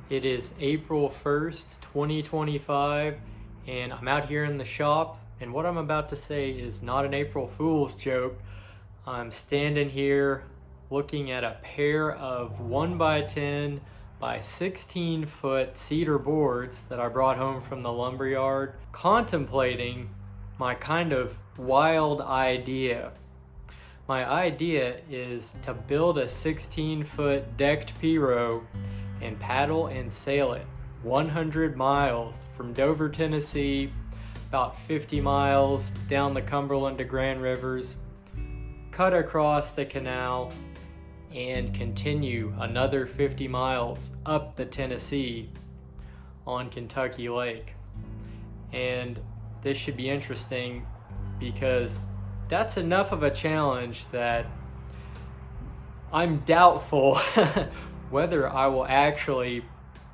It is April 1st, 2025, and I'm out here in the shop, and what I'm about to say is not an April Fool's joke. I'm standing here looking at a pair of 1x10 by 16 foot cedar boards that I brought home from the lumberyard, contemplating my kind of wild idea. My idea is to build a 16-foot decked pirogue and paddle and sail it 100 miles from Dover, Tennessee, about 50 miles down the Cumberland to Grand Rivers, cut across the canal, and continue another 50 miles up the Tennessee on Kentucky Lake. And this should be interesting because that's enough of a challenge that I'm doubtful whether I will actually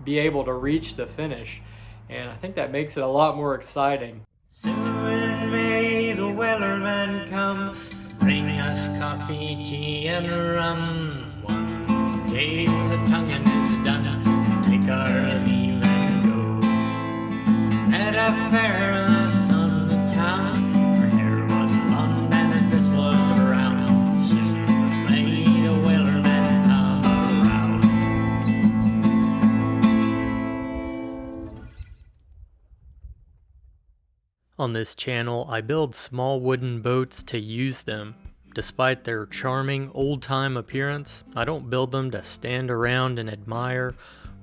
be able to reach the finish. And I think that makes it a lot more exciting. Soon may the wellerman come, bring us coffee, tea, and rum. One day the tonguing is done, take our leave and go. At a fair in the sun, the town, her hair was blonde and this was brown. Soon may the wellerman come around. On this channel, I build small wooden boats to use them. Despite their charming old-time appearance, I don't build them to stand around and admire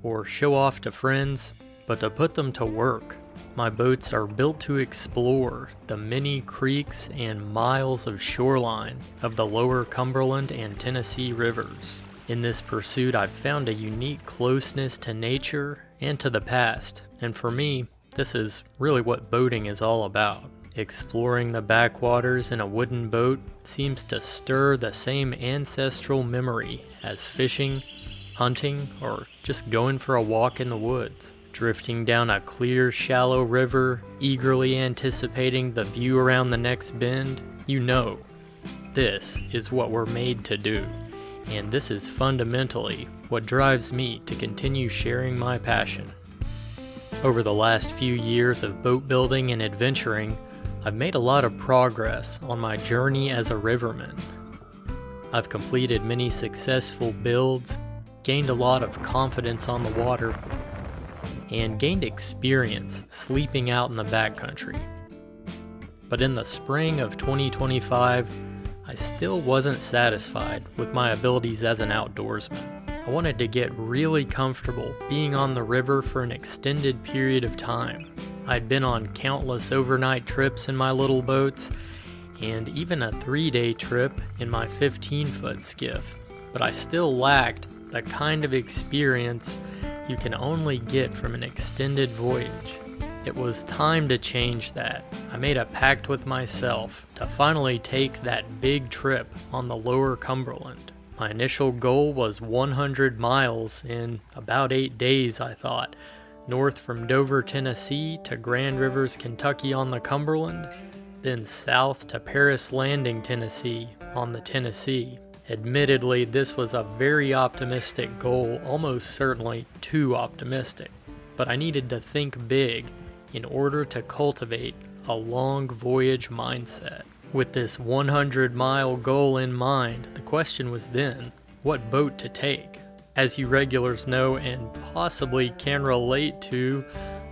or show off to friends, but to put them to work. My boats are built to explore the many creeks and miles of shoreline of the lower Cumberland and Tennessee rivers. In this pursuit, I've found a unique closeness to nature and to the past, and for me, this is really what boating is all about. Exploring the backwaters in a wooden boat seems to stir the same ancestral memory as fishing, hunting, or just going for a walk in the woods. Drifting down a clear, shallow river, eagerly anticipating the view around the next bend, you know, this is what we're made to do. And this is fundamentally what drives me to continue sharing my passion. Over the last few years of boat building and adventuring, I've made a lot of progress on my journey as a riverman. I've completed many successful builds, gained a lot of confidence on the water, and gained experience sleeping out in the backcountry. But in the spring of 2025, I still wasn't satisfied with my abilities as an outdoorsman. I wanted to get really comfortable being on the river for an extended period of time. I'd been on countless overnight trips in my little boats, and even a 3-day trip in my 15-foot skiff, but I still lacked the kind of experience you can only get from an extended voyage. It was time to change that. I made a pact with myself to finally take that big trip on the lower Cumberland. My initial goal was 100 miles in about 8 days, I thought, north from Dover, Tennessee to Grand Rivers, Kentucky on the Cumberland, then south to Paris Landing, Tennessee on the Tennessee. Admittedly, this was a very optimistic goal, almost certainly too optimistic, but I needed to think big in order to cultivate a long voyage mindset. With this 100-mile goal in mind, the question was then, what boat to take? As you regulars know and possibly can relate to,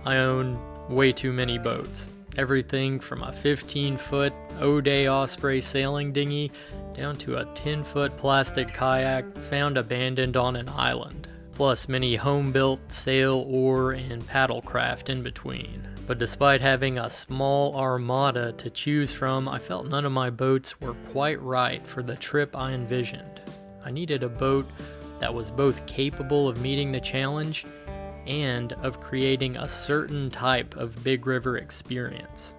I own way too many boats. Everything from a 15-foot O'Day Osprey sailing dinghy down to a 10-foot plastic kayak found abandoned on an island, plus many home-built sail, oar, and paddle craft in between. But despite having a small armada to choose from, I felt none of my boats were quite right for the trip I envisioned. I needed a boat that was both capable of meeting the challenge and of creating a certain type of big river experience.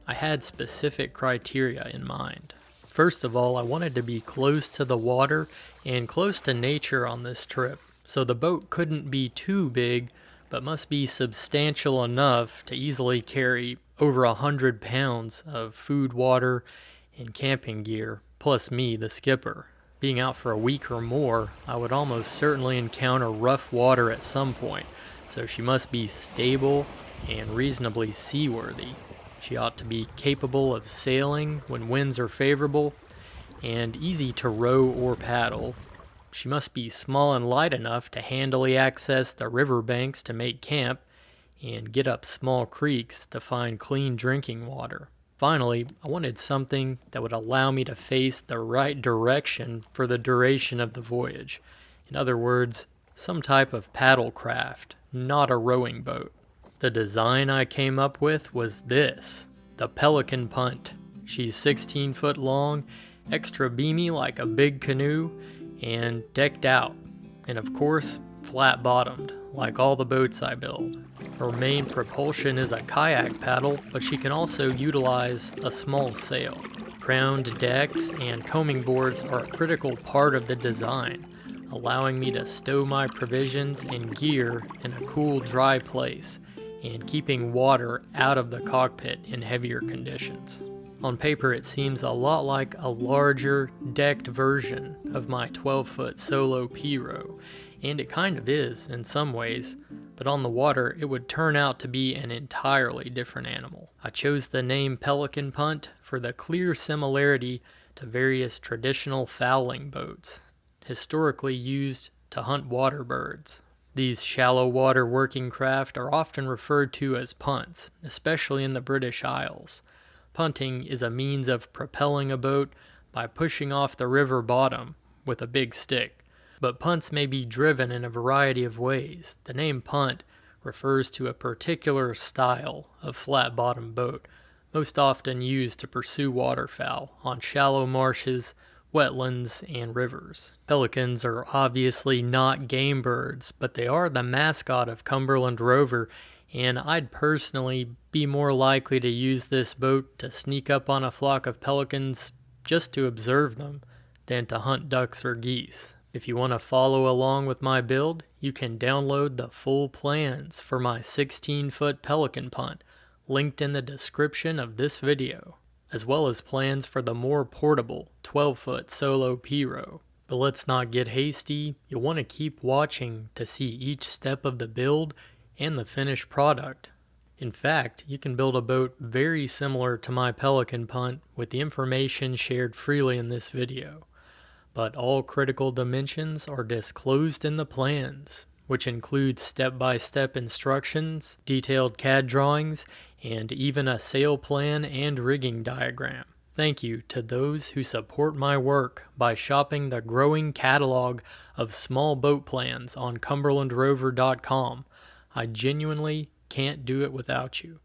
I had specific criteria in mind. First of all, I wanted to be close to the water and close to nature on this trip, so the boat couldn't be too big, but must be substantial enough to easily carry over 100 pounds of food, water, and camping gear, plus me, the skipper. Being out for a week or more, I would almost certainly encounter rough water at some point, so she must be stable and reasonably seaworthy. She ought to be capable of sailing when winds are favorable, and easy to row or paddle. She must be small and light enough to handily access the riverbanks to make camp, and get up small creeks to find clean drinking water. Finally, I wanted something that would allow me to face the right direction for the duration of the voyage. In other words, some type of paddle craft, not a rowing boat. The design I came up with was this, the Pelican Punt. She's 16 foot long, extra beamy like a big canoe, and decked out. And of course, flat bottomed, like all the boats I build. Her main propulsion is a kayak paddle, but she can also utilize a small sail. Crowned decks and coaming boards are a critical part of the design, allowing me to stow my provisions and gear in a cool, dry place, and keeping water out of the cockpit in heavier conditions. On paper, it seems a lot like a larger, decked version of my 12-foot solo P-row, and it kind of is in some ways, but on the water it would turn out to be an entirely different animal. I chose the name Pelican Punt for the clear similarity to various traditional fowling boats, historically used to hunt water birds. These shallow water working craft are often referred to as punts, especially in the British Isles. Punting is a means of propelling a boat by pushing off the river bottom with a big stick. But punts may be driven in a variety of ways. The name punt refers to a particular style of flat-bottom boat, most often used to pursue waterfowl on shallow marshes, wetlands, and rivers. Pelicans are obviously not game birds, but they are the mascot of Cumberland Rover, and I'd personally be more likely to use this boat to sneak up on a flock of pelicans just to observe them than to hunt ducks or geese. If you want to follow along with my build, you can download the full plans for my 16-foot Pelican Punt, linked in the description of this video, as well as plans for the more portable 12-foot solo P-row. But let's not get hasty. You'll want to keep watching to see each step of the build and the finished product. In fact, you can build a boat very similar to my Pelican Punt with the information shared freely in this video. But all critical dimensions are disclosed in the plans, which include step-by-step instructions, detailed CAD drawings, and even a sail plan and rigging diagram. Thank you to those who support my work by shopping the growing catalog of small boat plans on cumberlandrover.com. I genuinely can't do it without you.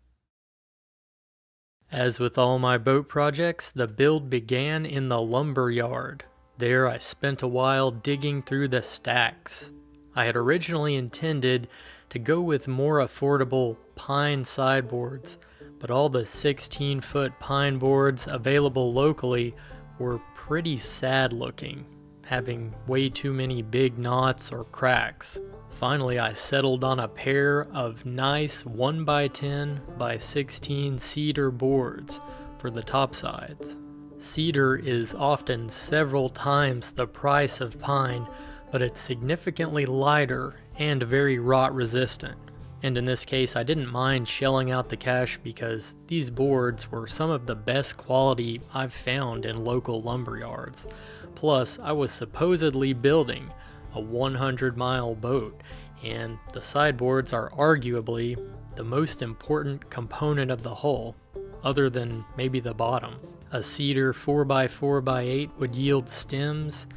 As with all my boat projects, the build began in the lumber yard. There I spent a while digging through the stacks. I had originally intended to go with more affordable pine sideboards, but all the 16-foot pine boards available locally were pretty sad looking, having way too many big knots or cracks. Finally, I settled on a pair of nice 1x10 by 16 cedar boards for the topsides. Cedar is often several times the price of pine, but it's significantly lighter and very rot resistant. And in this case, I didn't mind shelling out the cash because these boards were some of the best quality I've found in local lumber yards. Plus, I was supposedly building a 100-mile boat, and the sideboards are arguably the most important component of the hull, other than maybe the bottom. A cedar 4x4x8 would yield stems,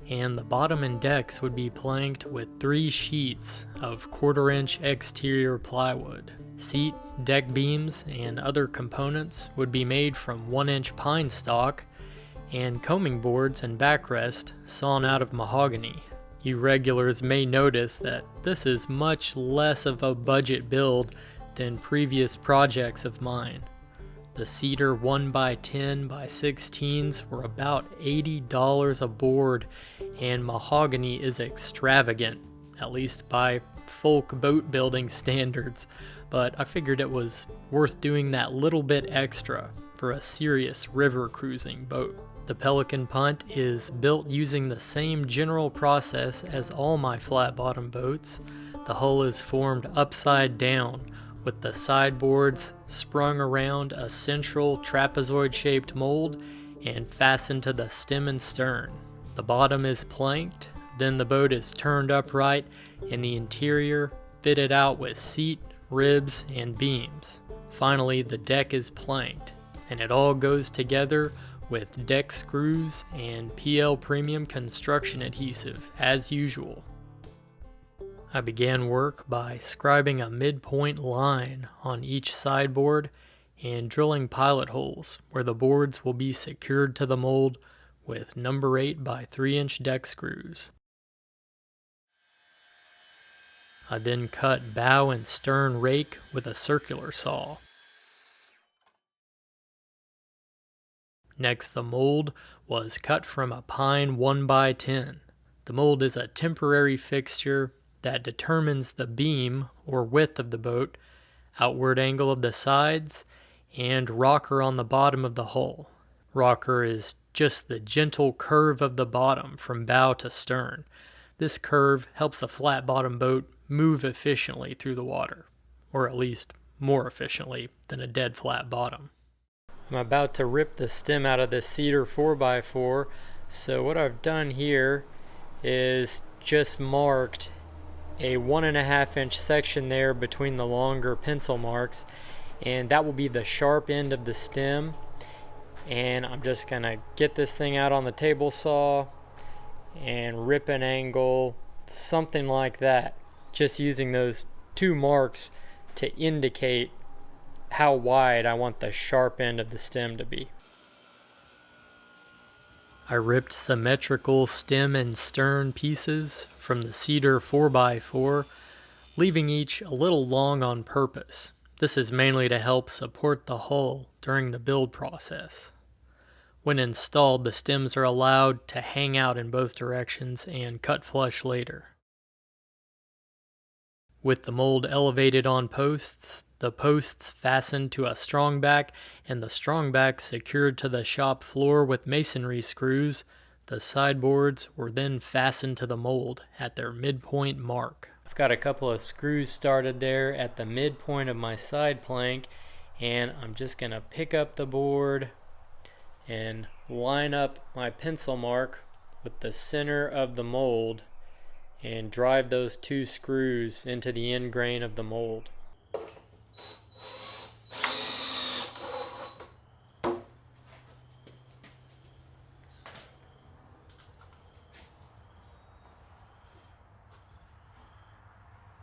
and the bottom and decks would be planked with 3 sheets of 1/4-inch exterior plywood. Seat, deck beams, and other components would be made from 1-inch pine stock, and coaming boards and backrest sawn out of mahogany. You regulars may notice that this is much less of a budget build than previous projects of mine. The cedar 1x10 by 16s were about $80 a board, and mahogany is extravagant, at least by folk boat building standards, but I figured it was worth doing that little bit extra for a serious river cruising boat. The Pelican Punt is built using the same general process as all my flat bottom boats. The hull is formed upside down, with the sideboards sprung around a central trapezoid-shaped mold and fastened to the stem and stern. The bottom is planked, then the boat is turned upright, and the interior fitted out with seat, ribs, and beams. Finally, the deck is planked, and it all goes together with deck screws and PL Premium construction adhesive as usual. I began work by scribing a midpoint line on each sideboard and drilling pilot holes where the boards will be secured to the mold with number 8 by 3-inch deck screws. I then cut bow and stern rake with a circular saw. Next, the mold was cut from a pine 1x10. The mold is a temporary fixture that determines the beam or width of the boat, outward angle of the sides, and rocker on the bottom of the hull. Rocker is just the gentle curve of the bottom from bow to stern. This curve helps a flat bottom boat move efficiently through the water, or at least more efficiently than a dead flat bottom. I'm about to rip the stem out of this cedar 4x4, so what I've done here is just marked a 1.5-inch section there between the longer pencil marks, and that will be the sharp end of the stem. And I'm just gonna get this thing out on the table saw and rip an angle something like that, just using those 2 marks to indicate how wide I want the sharp end of the stem to be. I ripped symmetrical stem and stern pieces from the cedar 4x4, leaving each a little long on purpose. This is mainly to help support the hull during the build process. When installed, the stems are allowed to hang out in both directions and cut flush later. With the mold elevated on posts, the posts fastened to a strongback and the strongback secured to the shop floor with masonry screws, the sideboards were then fastened to the mold at their midpoint mark. I've got a couple of screws started there at the midpoint of my side plank, and I'm just going to pick up the board and line up my pencil mark with the center of the mold and drive those 2 screws into the end grain of the mold.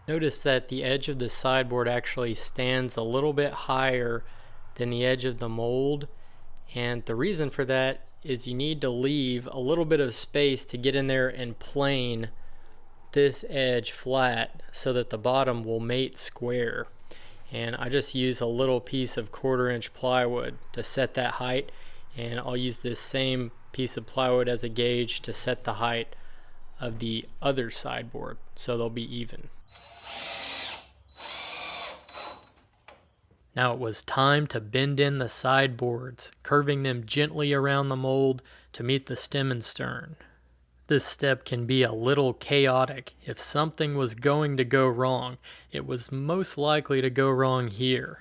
Notice that the edge of the sideboard actually stands a little bit higher than the edge of the mold, and the reason for that is you need to leave a little bit of space to get in there and plane this edge flat so that the bottom will mate square. And I just use a little piece of 1/4-inch plywood to set that height, and I'll use this same piece of plywood as a gauge to set the height of the other sideboard so they'll be even. Now it was time to bend in the sideboards, curving them gently around the mold to meet the stem and stern. This step can be a little chaotic. If something was going to go wrong, it was most likely to go wrong here.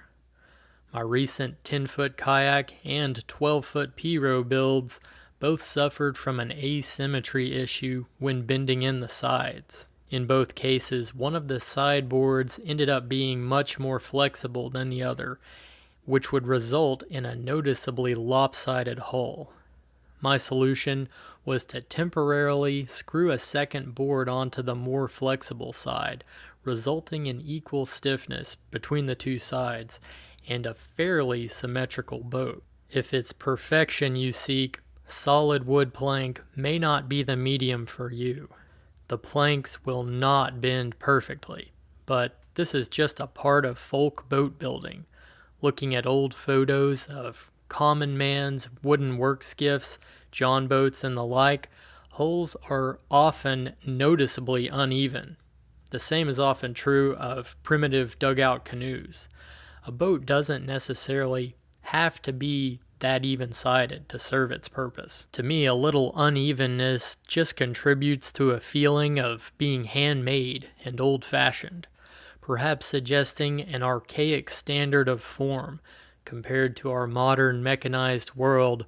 My recent 10-foot kayak and 12-foot P-row builds both suffered from an asymmetry issue when bending in the sides. In both cases, one of the sideboards ended up being much more flexible than the other, which would result in a noticeably lopsided hull. My solution was to temporarily screw a second board onto the more flexible side, resulting in equal stiffness between the 2 sides and a fairly symmetrical boat. If it's perfection you seek, solid wood plank may not be the medium for you. The planks will not bend perfectly, but this is just a part of folk boat building. Looking at old photos of common man's wooden work skiffs, John boats, and the like, hulls are often noticeably uneven. The same is often true of primitive dugout canoes. A boat doesn't necessarily have to be that even-sided to serve its purpose. To me, a little unevenness just contributes to a feeling of being handmade and old-fashioned, perhaps suggesting an archaic standard of form compared to our modern mechanized world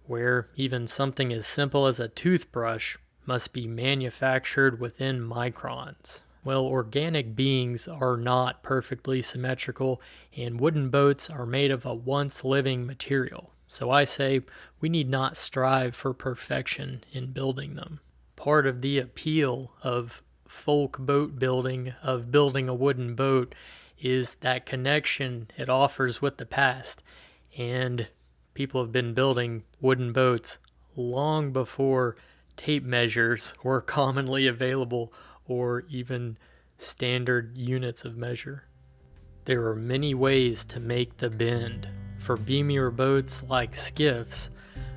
where even something as simple as a toothbrush must be manufactured within microns. Well, organic beings are not perfectly symmetrical, and wooden boats are made of a once living material. So I say we need not strive for perfection in building them. Part of the appeal of folk boat building, of building a wooden boat, is that connection it offers with the past. And people have been building wooden boats long before tape measures were commonly available or even standard units of measure. There are many ways to make the bend. For beamier boats like skiffs,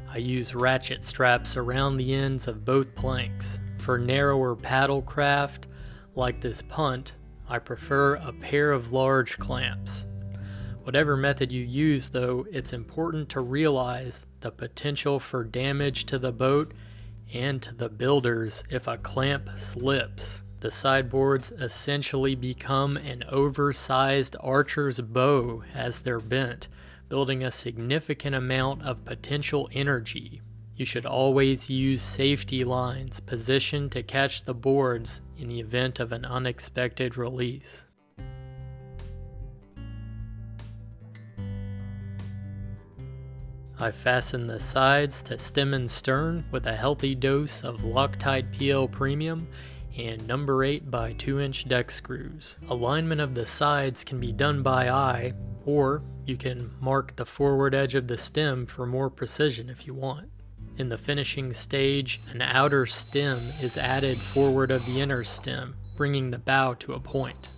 I use ratchet straps around the ends of both planks. For narrower paddle craft, like this punt, I prefer a pair of large clamps. Whatever method you use, though, it's important to realize the potential for damage to the boat and to the builders if a clamp slips. The sideboards essentially become an oversized archer's bow as they're bent, building a significant amount of potential energy. You should always use safety lines positioned to catch the boards in the event of an unexpected release. I fasten the sides to stem and stern with a healthy dose of Loctite PL Premium and number 8 by 2-inch deck screws. Alignment of the sides can be done by eye, or you can mark the forward edge of the stem for more precision if you want. In the finishing stage, an outer stem is added forward of the inner stem, bringing the bow to a point.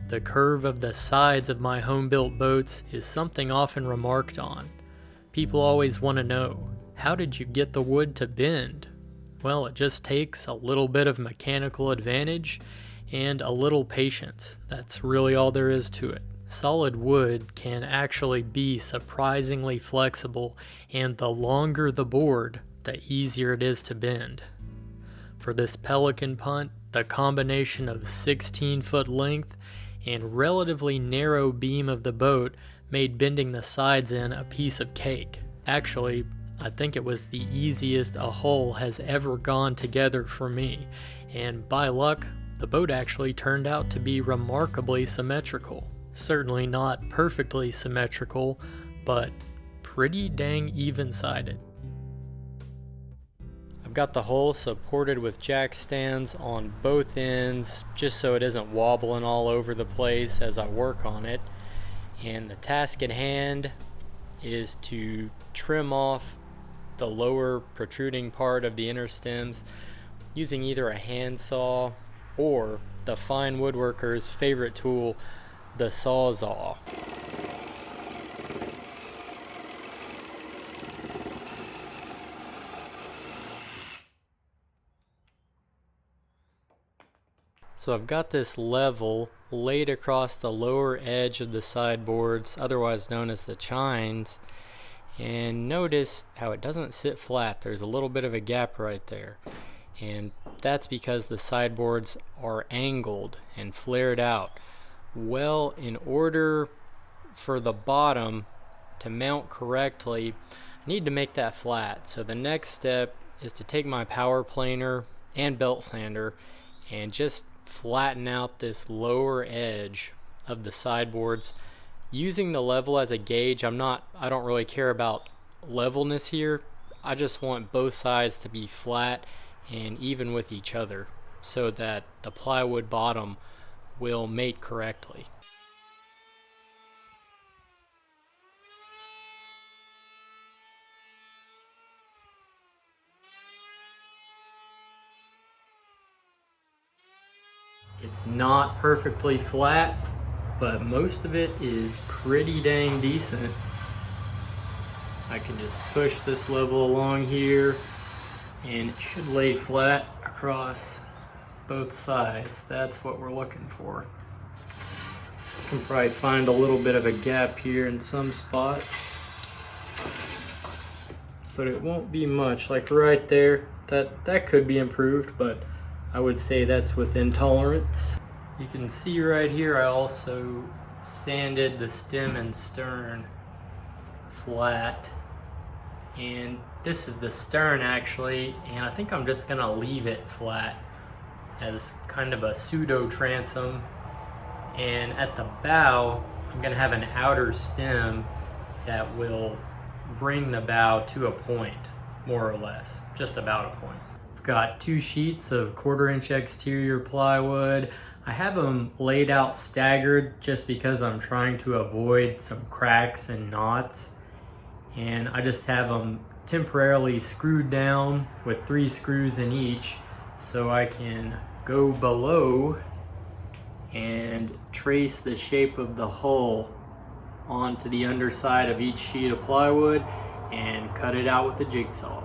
The curve of the sides of my home-built boats is something often remarked on. People always want to know, how did you get the wood to bend? Well, it just takes a little bit of mechanical advantage and a little patience. That's really all there is to it. Solid wood can actually be surprisingly flexible, and the longer the board, the easier it is to bend. For this Pelican punt, the combination of 16-foot length and relatively narrow beam of the boat made bending the sides in a piece of cake. Actually, I think it was the easiest a hull has ever gone together for me, and by luck, the boat actually turned out to be remarkably symmetrical. Certainly not perfectly symmetrical, but pretty dang even-sided. I've got the hull supported with jack stands on both ends just so it isn't wobbling all over the place as I work on it. And the task at hand is to trim off the lower protruding part of the inner stems using either a handsaw or the fine woodworker's favorite tool, the sawzall. So I've got this level laid across the lower edge of the sideboards, otherwise known as the chines, and notice how it doesn't sit flat. There's a little bit of a gap right there, and that's because the sideboards are angled and flared out. Well, in order for the bottom to mount correctly, I need to make that flat. So the next step is to take my power planer and belt sander and just flatten out this lower edge of the sideboards using the level as a gauge. I don't really care about levelness here. I just want both sides to be flat and even with each other so that the plywood bottom will mate correctly. It's not perfectly flat, but most of it is pretty dang decent. I can just push this level along here and it should lay flat across both sides. That's what we're looking for. You can probably find a little bit of a gap here in some spots, but it won't be much. Like right there, that could be improved, but I would say that's within tolerance. You can see right here I also sanded the stem and stern flat, and this is the stern actually, and I think I'm just gonna leave it flat as kind of a pseudo transom. And at the bow I'm gonna have an outer stem that will bring the bow to a point, more or less, just about a point. I've got 2 sheets of 1/4-inch exterior plywood. I have them laid out staggered just because I'm trying to avoid some cracks and knots. And I just have them temporarily screwed down with 3 screws in each so I can go below and trace the shape of the hull onto the underside of each sheet of plywood and cut it out with a jigsaw.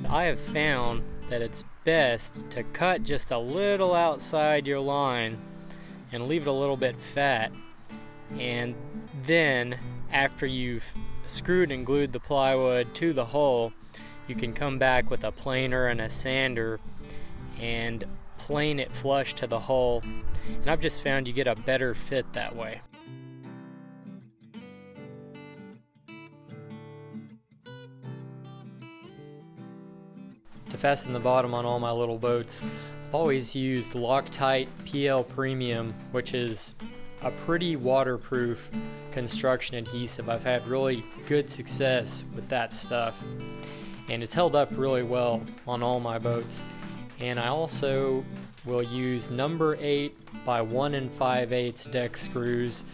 I have found that it's best to cut just a little outside your line and leave it a little bit fat, and then after you've screwed and glued the plywood to the hull, you can come back with a planer and a sander and plane it flush to the hull, and I've just found you get a better fit that way. To fasten the bottom on all my little boats, I've always used Loctite PL Premium, which is a pretty waterproof construction adhesive. I've had really good success with that stuff, and it's held up really well on all my boats. And I also will use number 8 by 1 5/8 deck screws.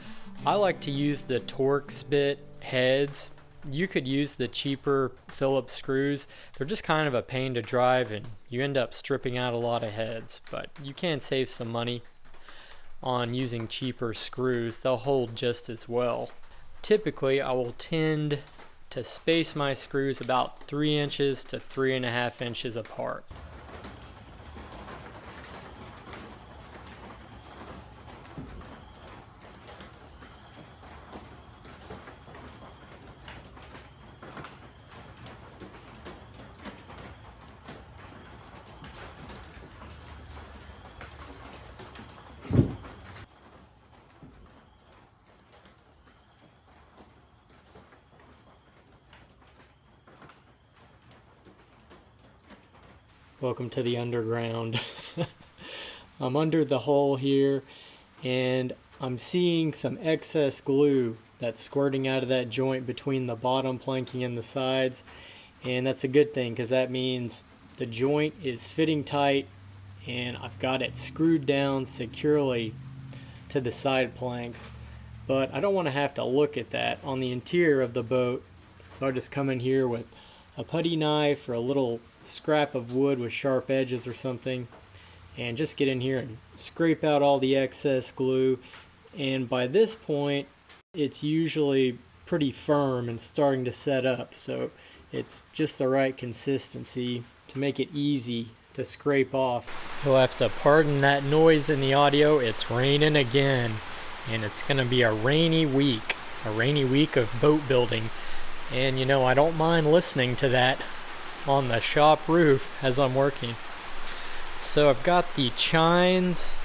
I like to use the Torx bit heads. You could use the cheaper Phillips screws. They're just kind of a pain to drive and you end up stripping out a lot of heads, but you can save some money on using cheaper screws. They'll hold just as well. Typically I will tend to space my screws about 3 inches to 3.5 inches apart. Welcome to the underground. I'm under the hull here and I'm seeing some excess glue that's squirting out of that joint between the bottom planking and the sides, and that's a good thing because that means the joint is fitting tight and I've got it screwed down securely to the side planks. But I don't want to have to look at that on the interior of the boat, so I just come in here with a putty knife or a little scrap of wood with sharp edges or something and just get in here and scrape out all the excess glue. And by this point it's usually pretty firm and starting to set up, so it's just the right consistency to make it easy to scrape off. You'll have to pardon that noise in the audio. It's raining again and it's gonna be a rainy week of boat building, and you know, I don't mind listening to that on the shop roof as I'm working. So I've got the chines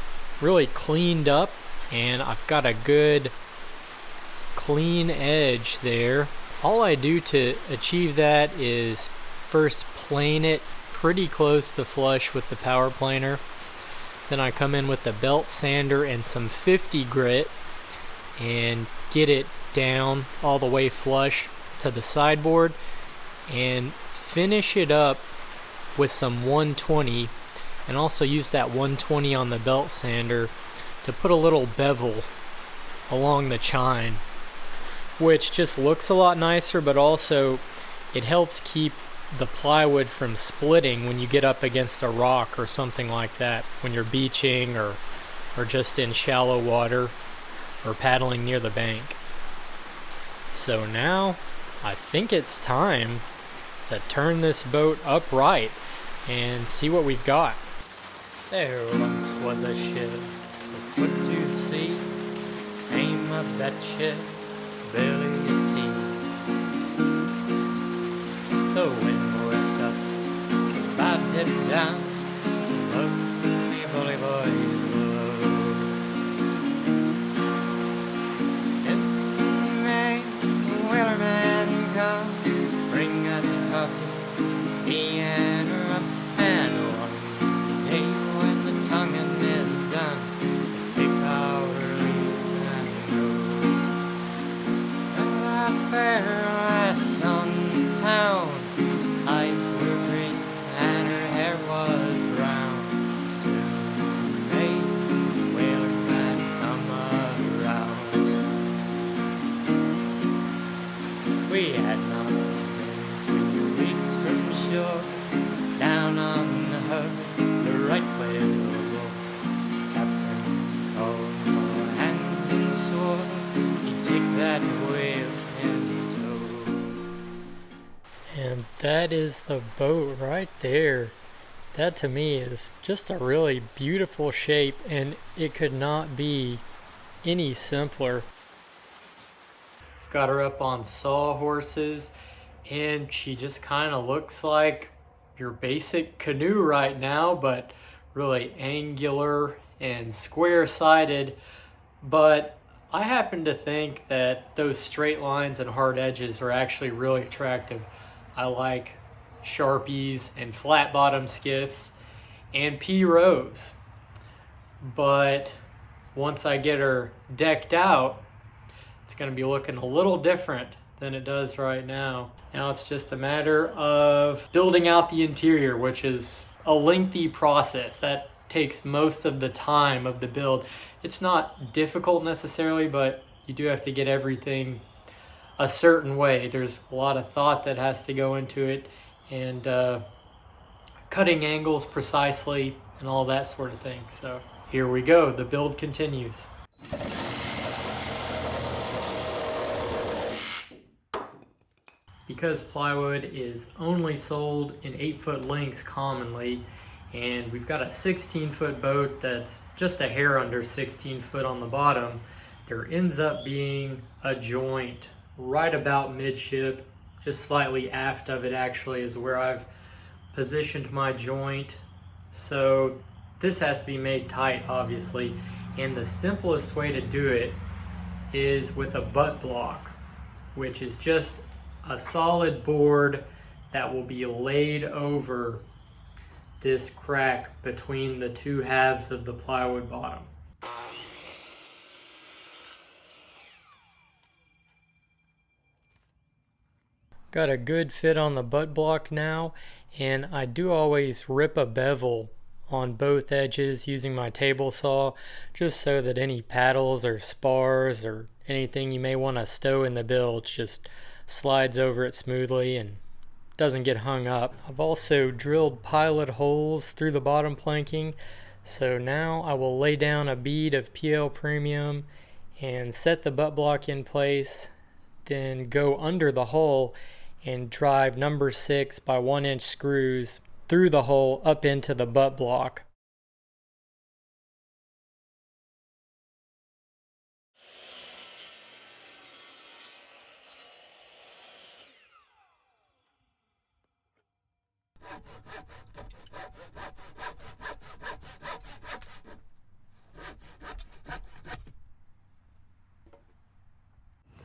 really cleaned up and I've got a good clean edge there. All I do to achieve that is first plane it pretty close to flush with the power planer. Then I come in with the belt sander and some 50 grit and get it down all the way flush to the sideboard and finish it up with some 120 and also use that 120 on the belt sander to put a little bevel along the chine, which just looks a lot nicer, but also it helps keep the plywood from splitting when you get up against a rock or something like that, when you're beaching or just in shallow water or paddling near the bank. So now I think it's time to turn this boat upright and see what we've got. There once was a ship put to sea, name of that ship, Billy T. The wind whipped up, about tipped down, lonely bully boys below. Send May, the Wellerman come, bring us coffee, tea and rum, and one day when the tonguing is done, take our leave and go. A fair lass on town, eyes were green and her hair was brown. Soon may the Wellerman come around. We had not been 2 weeks from shore, down on the hook, the right way to go. Captain called all hands and swore he'd take that whale in tow. And that is the boat right there. That to me is just a really beautiful shape, and it could not be any simpler. Got her up on sawhorses, and she just kind of looks like your basic canoe right now, but really angular and square-sided. But I happen to think that those straight lines and hard edges are actually really attractive. I like Sharpies and flat bottom skiffs and P rows. But once I get her decked out, it's going to be looking a little different than it does right now. Now it's just a matter of building out the interior, which is a lengthy process. That takes most of the time of the build. It's not difficult necessarily, but you do have to get everything a certain way. There's a lot of thought that has to go into it, and cutting angles precisely and all that sort of thing. So here we go. The build continues. Because plywood is only sold in 8-foot lengths commonly, and we've got a 16-foot boat that's just a hair under 16 foot on the bottom, there ends up being a joint right about midship, just slightly aft of it actually is where I've positioned my joint. So this has to be made tight, obviously, and the simplest way to do it is with a butt block, which is just a solid board that will be laid over this crack between the two halves of the plywood bottom. Got a good fit on the butt block now, and I do always rip a bevel on both edges using my table saw, just so that any paddles or spars or anything you may want to stow in the bilge just slides over it smoothly and doesn't get hung up. I've also drilled pilot holes through the bottom planking, so now I will lay down a bead of PL Premium and set the butt block in place, then go under the hole and drive number 6 by 1 inch screws through the hole up into the butt block.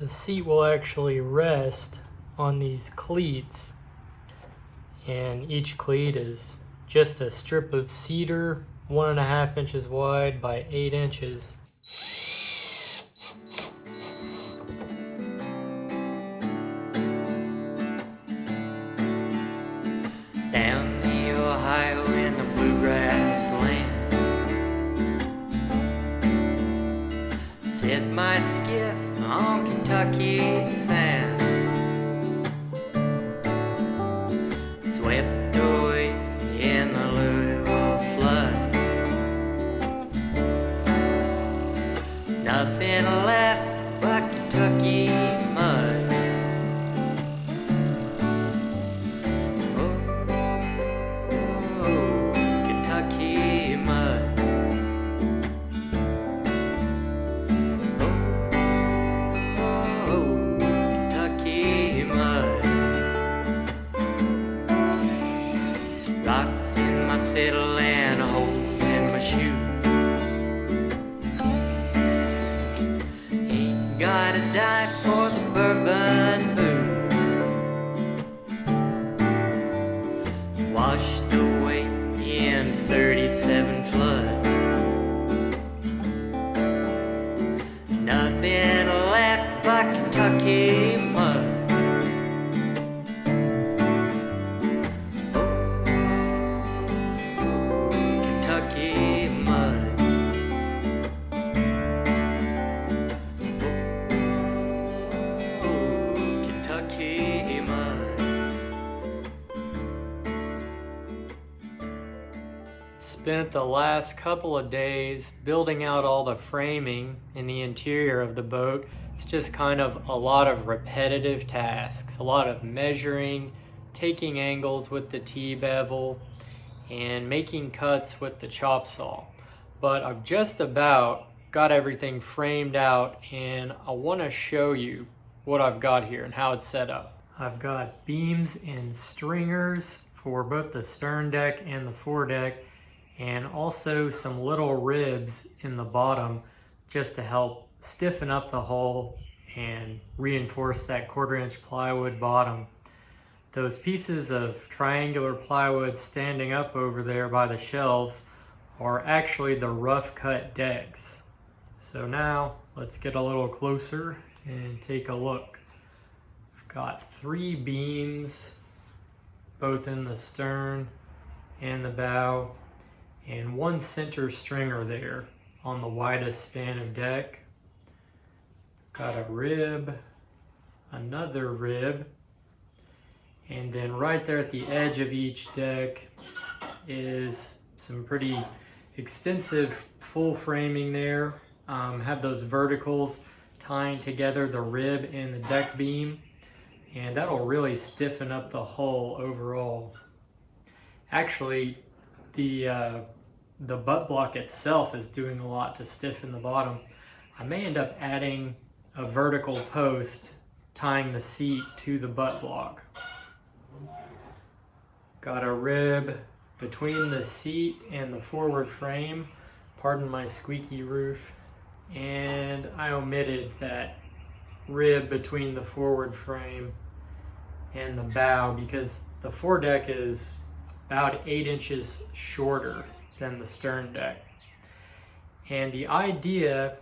The seat will actually rest on these cleats, and each cleat is just a strip of cedar 1.5 inches wide by 8 inches. Down the Ohio in the bluegrass my skiff on Kentucky sand, swept away in the Louisville flood. Nothing left but Kentucky mud. Oh, Kentucky mud. Oh, Kentucky mud. Rocks in my fiddle and holes in my shoes. Ain't gotta die for the bourbon booze. Washed away in 37 flood. Nothing left but Kentucky mud. Kentucky mud. Oh, Kentucky mud. Spent the last couple of days building out all the framing in the interior of the boat. It's just kind of a lot of repetitive tasks, a lot of measuring, taking angles with the T-bevel, and making cuts with the chop saw. But I've just about got everything framed out, and I want to show you what I've got here and how it's set up. I've got beams and stringers for both the stern deck and the foredeck, and also some little ribs in the bottom just to help stiffen up the hull and reinforce that 1/4-inch plywood bottom. Those pieces of triangular plywood standing up over there by the shelves are actually the rough cut decks. So now let's get a little closer and take a look. I've got 3 beams, both in the stern and the bow, and 1 center stringer there on the widest span of deck. Got a rib, another rib, and then right there at the edge of each deck is some pretty extensive full framing there. Have those verticals tying together the rib and the deck beam, and that'll really stiffen up the hull overall. Actually, the butt block itself is doing a lot to stiffen the bottom. I may end up adding a vertical post tying the seat to the butt block. Got a rib between the seat and the forward frame, pardon my squeaky roof, and I omitted that rib between the forward frame and the bow because the foredeck is about 8 inches shorter than the stern deck. And the idea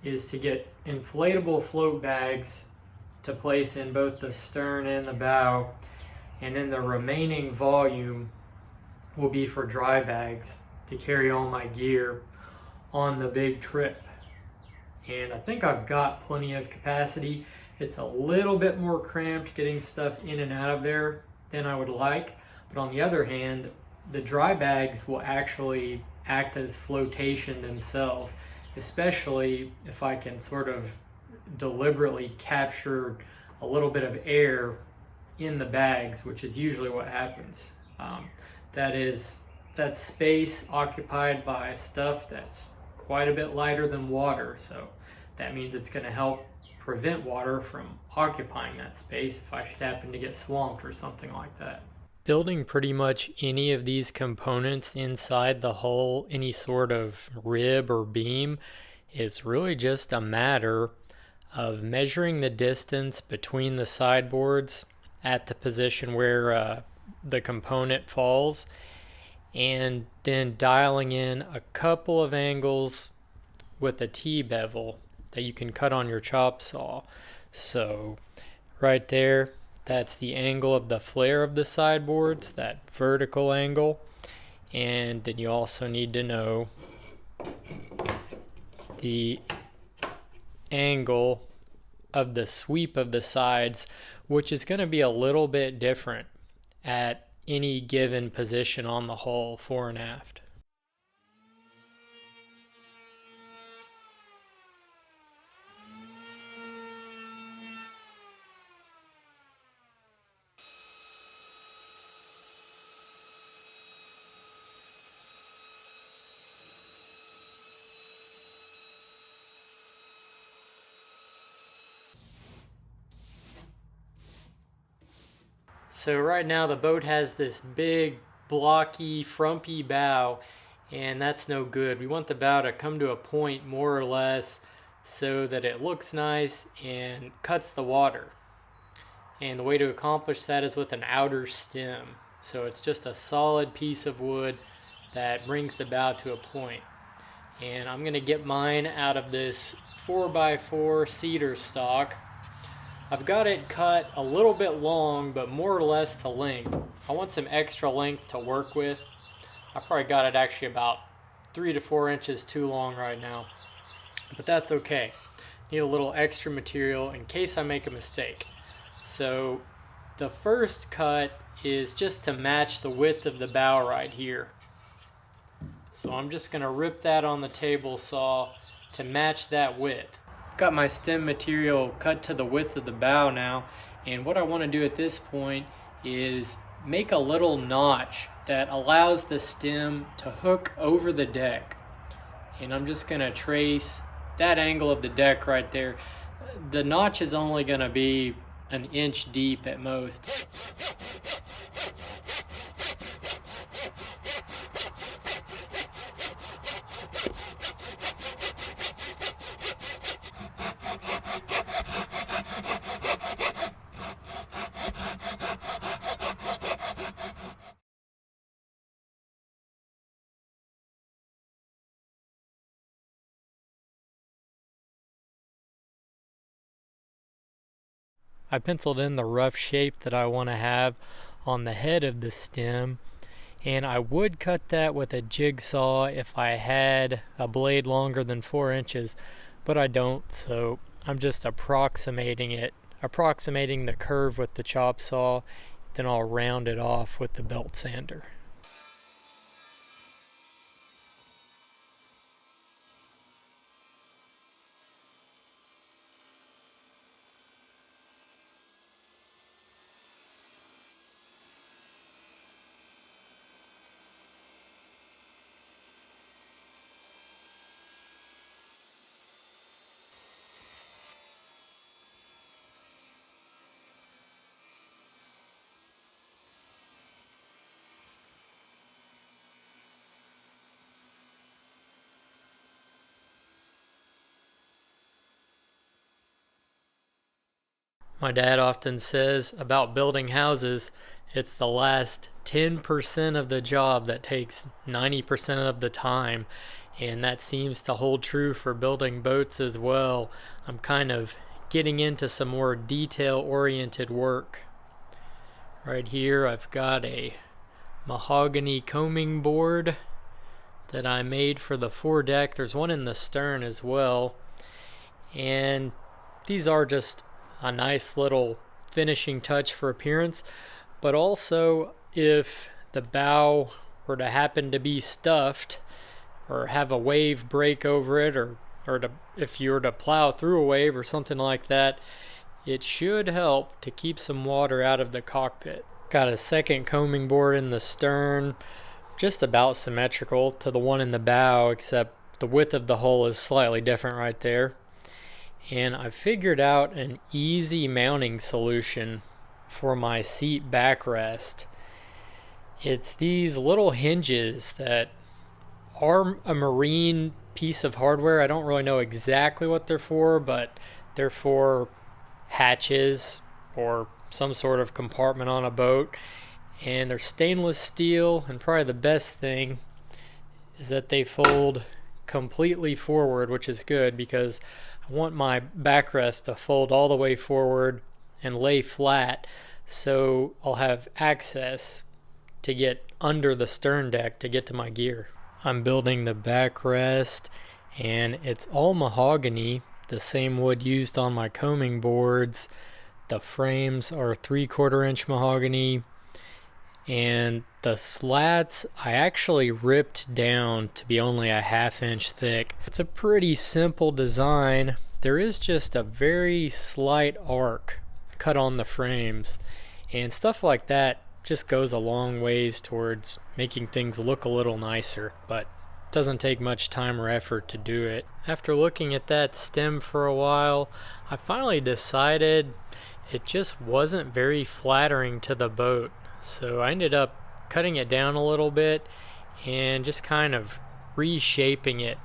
is to get inflatable float bags to place in both the stern and the bow, and then the remaining volume will be for dry bags to carry all my gear on the big trip. And I think I've got plenty of capacity. It's a little bit more cramped getting stuff in and out of there than I would like, but on the other hand, the dry bags will actually act as flotation themselves, especially if I can sort of deliberately capture a little bit of air in the bags, which is usually what happens. That space occupied by stuff that's quite a bit lighter than water, so that means it's going to help prevent water from occupying that space if I should happen to get swamped or something like that. Building pretty much any of these components inside the hull, any sort of rib or beam, is really just a matter of measuring the distance between the sideboards at the position where the component falls, and then dialing in a couple of angles with a T-bevel that you can cut on your chop saw. So right there, that's the angle of the flare of the sideboards, that vertical angle. And then you also need to know the angle of the sweep of the sides, which is going to be a little bit different at any given position on the hull, fore and aft. So right now the boat has this big, blocky, frumpy bow, and that's no good. We want the bow to come to a point more or less so that it looks nice and cuts the water. And the way to accomplish that is with an outer stem. So it's just a solid piece of wood that brings the bow to a point. And I'm going to get mine out of this 4x4 cedar stock. I've got it cut a little bit long, but more or less to length. I want some extra length to work with. I probably got it actually about 3 to 4 inches too long right now, but that's okay. Need a little extra material in case I make a mistake. So the first cut is just to match the width of the bow right here. So I'm just going to rip that on the table saw to match that width. Got my stem material cut to the width of the bow now, and what I want to do at this point is make a little notch that allows the stem to hook over the deck. And I'm just going to trace that angle of the deck right there. The notch is only going to be an inch deep at most. I penciled in the rough shape that I want to have on the head of the stem, and I would cut that with a jigsaw if I had a blade longer than 4 inches, but I don't, so I'm just approximating the curve with the chop saw, then I'll round it off with the belt sander. My dad often says about building houses, it's the last 10% of the job that takes 90% of the time, and that seems to hold true for building boats as well. I'm kind of getting into some more detail-oriented work. Right here I've got a mahogany combing board that I made for the foredeck. There's one in the stern as well, and these are just a nice little finishing touch for appearance, but also if the bow were to happen to be stuffed or have a wave break over it, or if you were to plow through a wave or something like that, it should help to keep some water out of the cockpit. Got a second combing board in the stern, just about symmetrical to the one in the bow, except the width of the hull is slightly different right there. And I figured out an easy mounting solution for my seat backrest. It's these little hinges that are a marine piece of hardware. I don't really know exactly what they're for, but they're for hatches or some sort of compartment on a boat. And they're stainless steel, and probably the best thing is that they fold completely forward, which is good because I want my backrest to fold all the way forward and lay flat, so I'll have access to get under the stern deck to get to my gear. I'm building the backrest, and it's all mahogany, the same wood used on my combing boards. The frames are 3/4 inch mahogany, and the slats I actually ripped down to be only a 1/2 inch thick. It's a pretty simple design. There is just a very slight arc cut on the frames, and stuff like that just goes a long ways towards making things look a little nicer, but it doesn't take much time or effort to do it. After looking at that stem for a while, I finally decided it just wasn't very flattering to the boat, so I ended up cutting it down a little bit and just kind of reshaping it,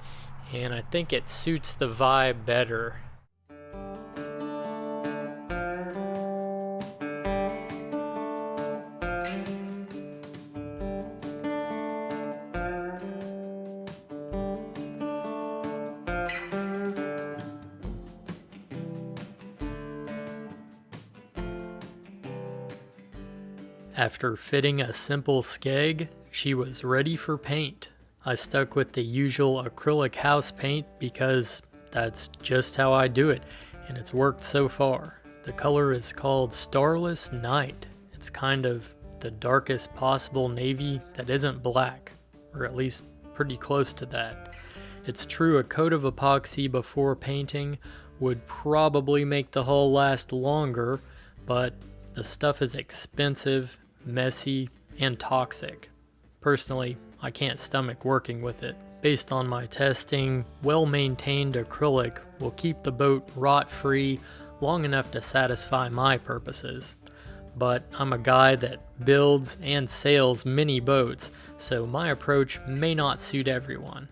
and I think it suits the vibe better. After fitting a simple skeg, she was ready for paint. I stuck with the usual acrylic house paint because that's just how I do it, and it's worked so far. The color is called Starless Night. It's kind of the darkest possible navy that isn't black, or at least pretty close to that. It's true a coat of epoxy before painting would probably make the hull last longer, but the stuff is expensive, messy, and toxic. Personally, I can't stomach working with it. Based on my testing, well-maintained acrylic will keep the boat rot-free long enough to satisfy my purposes. But I'm a guy that builds and sails mini boats, so my approach may not suit everyone.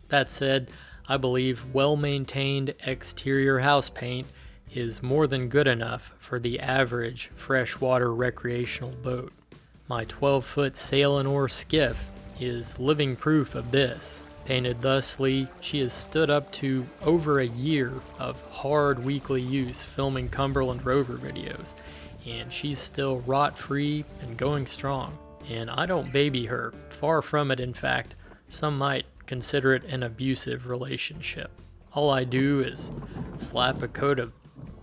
That said, I believe well-maintained exterior house paint is more than good enough for the average freshwater recreational boat. My 12-foot sail and oar skiff is living proof of this. Painted thusly, she has stood up to over a year of hard weekly use filming Cumberland Rover videos, and she's still rot-free and going strong. And I don't baby her, far from it in fact. Some might consider it an abusive relationship. All I do is slap a coat of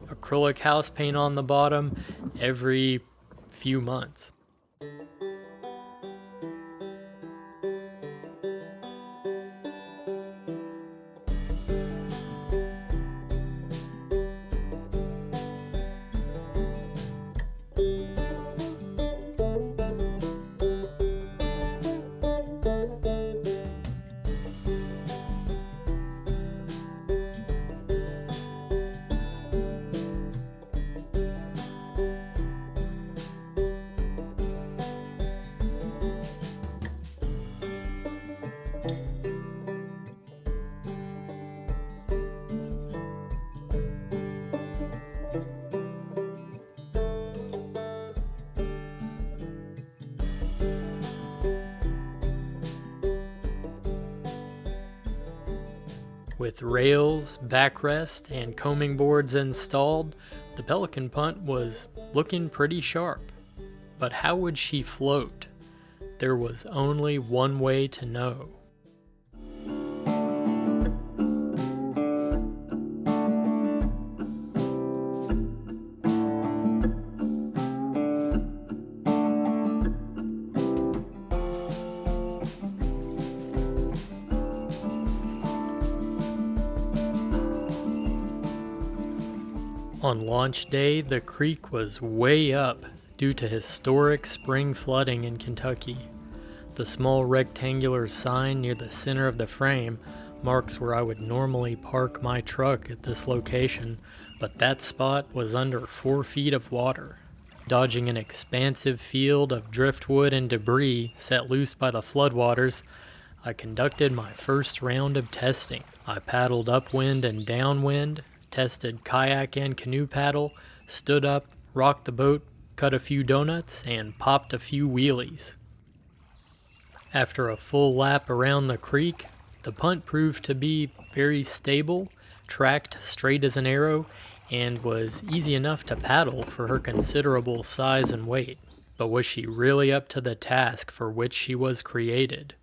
acrylic house paint on the bottom every few months. With rails, backrest, and combing boards installed, the Pelican punt was looking pretty sharp. But how would she float? There was only one way to know. On launch day, the creek was way up due to historic spring flooding in Kentucky. The small rectangular sign near the center of the frame marks where I would normally park my truck at this location, but that spot was under 4 feet of water. Dodging an expansive field of driftwood and debris set loose by the floodwaters, I conducted my first round of testing. I paddled upwind and downwind, tested kayak and canoe paddle, stood up, rocked the boat, cut a few donuts, and popped a few wheelies. After a full lap around the creek, the punt proved to be very stable, tracked straight as an arrow, and was easy enough to paddle for her considerable size and weight. But was she really up to the task for which she was created?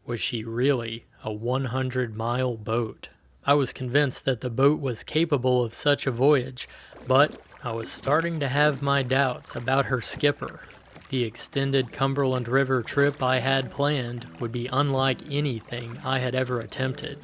Was she really a 100-mile boat? I was convinced that the boat was capable of such a voyage, but I was starting to have my doubts about her skipper. The extended Cumberland River trip I had planned would be unlike anything I had ever attempted.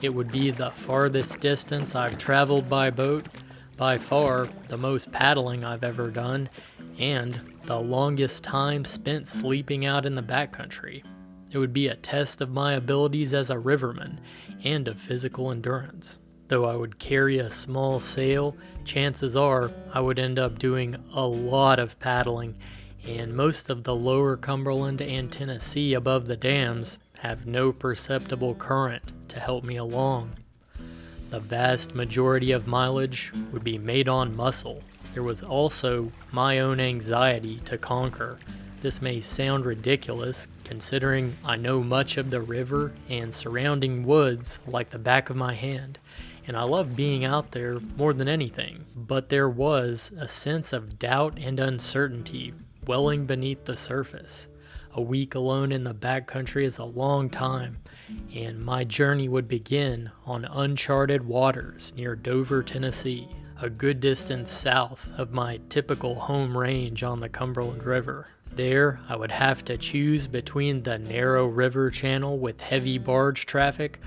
It would be the farthest distance I've traveled by boat, by far the most paddling I've ever done, and the longest time spent sleeping out in the backcountry. It would be a test of my abilities as a riverman and of physical endurance. Though I would carry a small sail, chances are I would end up doing a lot of paddling, and most of the lower Cumberland and Tennessee above the dams have no perceptible current to help me along. The vast majority of mileage would be made on muscle. There was also my own anxiety to conquer. This may sound ridiculous, considering I know much of the river and surrounding woods like the back of my hand, and I love being out there more than anything. But there was a sense of doubt and uncertainty welling beneath the surface. A week alone in the backcountry is a long time, and my journey would begin on uncharted waters near Dover, Tennessee, a good distance south of my typical home range on the Cumberland River. There, I would have to choose between the narrow river channel with heavy barge traffic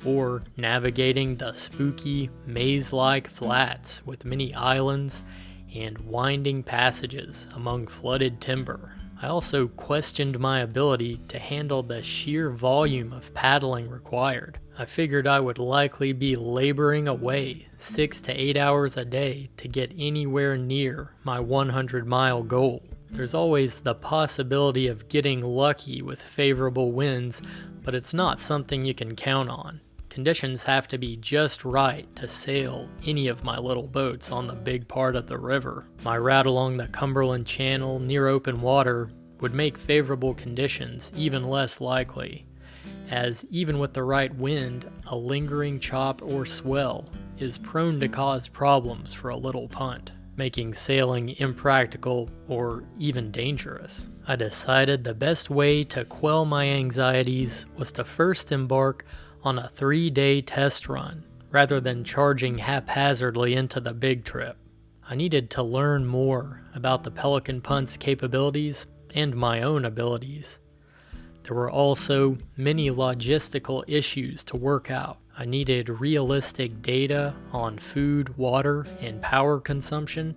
or navigating the spooky, maze-like flats with many islands and winding passages among flooded timber. I also questioned my ability to handle the sheer volume of paddling required. I figured I would likely be laboring away 6 to 8 hours a day to get anywhere near my 100-mile goal. There's always the possibility of getting lucky with favorable winds, but it's not something you can count on. Conditions have to be just right to sail any of my little boats on the big part of the river. My route along the Cumberland Channel near open water would make favorable conditions even less likely, as even with the right wind, a lingering chop or swell is prone to cause problems for a little punt, making sailing impractical or even dangerous. I decided the best way to quell my anxieties was to first embark on a 3-day test run, rather than charging haphazardly into the big trip. I needed to learn more about the Pelican Punt's capabilities and my own abilities. There were also many logistical issues to work out. I needed realistic data on food, water, and power consumption,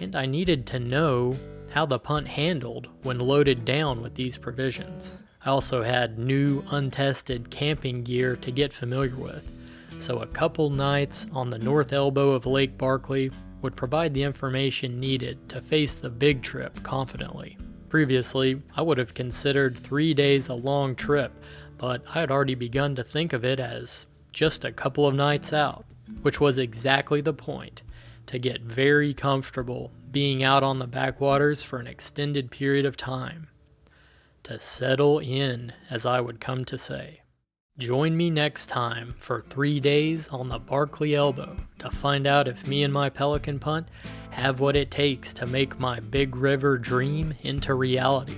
and I needed to know how the punt handled when loaded down with these provisions. I also had new, untested camping gear to get familiar with, so a couple nights on the north elbow of Lake Barkley would provide the information needed to face the big trip confidently. Previously, I would have considered 3 days a long trip, but I had already begun to think of it as just a couple of nights out, which was exactly the point, to get very comfortable being out on the backwaters for an extended period of time. To settle in, as I would come to say. Join me next time for 3 days on the Barkley Elbow to find out if me and my Pelican Punt have what it takes to make my big river dream into reality,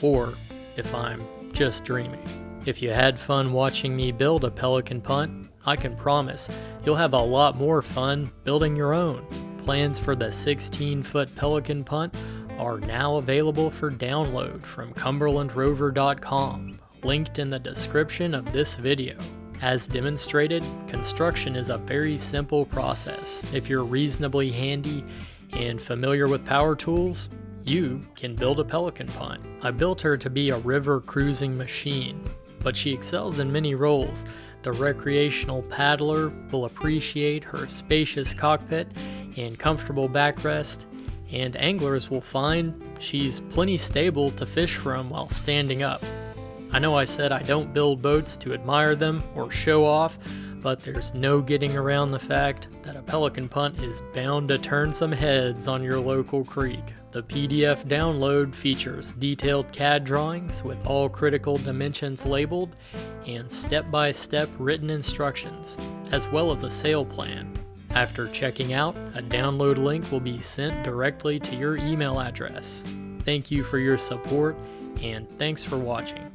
or if I'm just dreaming. If you had fun watching me build a Pelican Punt, I can promise you'll have a lot more fun building your own. Plans for the 16-foot Pelican Punt are now available for download from cumberlandrover.com, linked in the description of this video. As demonstrated, construction is a very simple process. If you're reasonably handy and familiar with power tools, you can build a Pelican Punt. I built her to be a river cruising machine, but she excels in many roles. The recreational paddler will appreciate her spacious cockpit and comfortable backrest, and anglers will find she's plenty stable to fish from while standing up. I know I said I don't build boats to admire them or show off, but there's no getting around the fact that a Pelican Punt is bound to turn some heads on your local creek. The PDF download features detailed CAD drawings with all critical dimensions labeled and step-by-step written instructions, as well as a sail plan. After checking out, a download link will be sent directly to your email address. Thank you for your support, and thanks for watching.